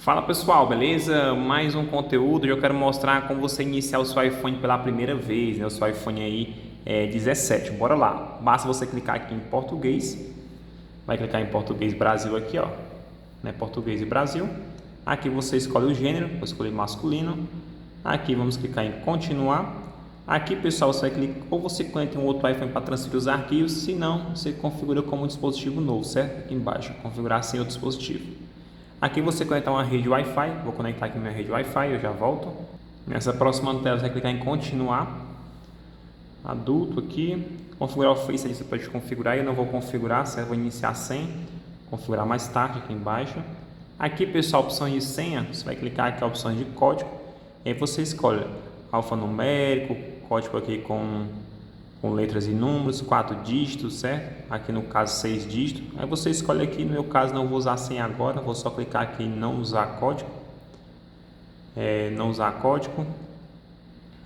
Fala pessoal, beleza? Mais um conteúdo. Eu quero mostrar como você iniciar o seu iPhone pela primeira vez, né? O seu iPhone aí é 17. Bora lá. Basta você clicar aqui em português. Vai clicar em português Brasil aqui, ó, né? Português e Brasil. Aqui você escolhe o gênero, vou escolher masculino. Aqui vamos clicar em continuar. Aqui, pessoal, você vai clicar ou você conecta um outro iPhone para transferir os arquivos, se não, você configura como um dispositivo novo, certo? Aqui embaixo, configurar sem o dispositivo. Aqui você conectar uma rede Wi-Fi, vou conectar aqui minha rede Wi-Fi, eu já volto. Nessa próxima tela você vai clicar em continuar. Adulto aqui, configurar o Face ali você pode configurar, eu não vou configurar, certo? Vou iniciar sem, configurar mais tarde aqui embaixo. Aqui, pessoal, opções de senha, você vai clicar aqui em opções de código, e aí você escolhe alfanumérico, código aqui com letras e números, 4 dígitos, certo? Aqui no caso 6 dígitos. Aí você escolhe aqui, no meu caso não vou usar senha agora, vou só clicar aqui em não usar código. Não usar código.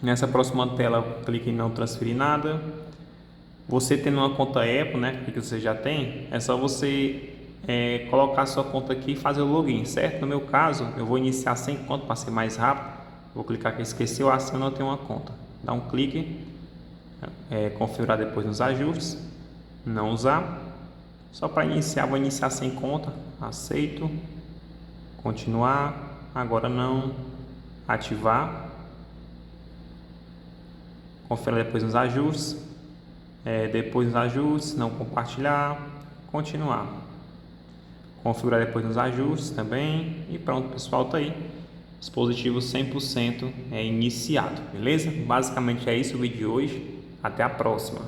Nessa próxima tela, clique em não transferir nada. Você tendo uma conta Apple, né, que você já tem, é só você colocar a sua conta aqui e fazer o login, certo? No meu caso, eu vou iniciar sem conta para ser mais rápido. Vou clicar aqui, esqueceu a senha, eu não tenho uma conta. Dá um clique. Configurar depois nos ajustes, não usar. Só para iniciar, vou iniciar sem conta, aceito, continuar, agora não, ativar, conferir depois nos ajustes, depois nos ajustes, não compartilhar, continuar, configurar depois nos ajustes também e pronto, pessoal, tá aí. Dispositivo 100% iniciado, beleza? Basicamente é isso o vídeo de hoje. Até a próxima.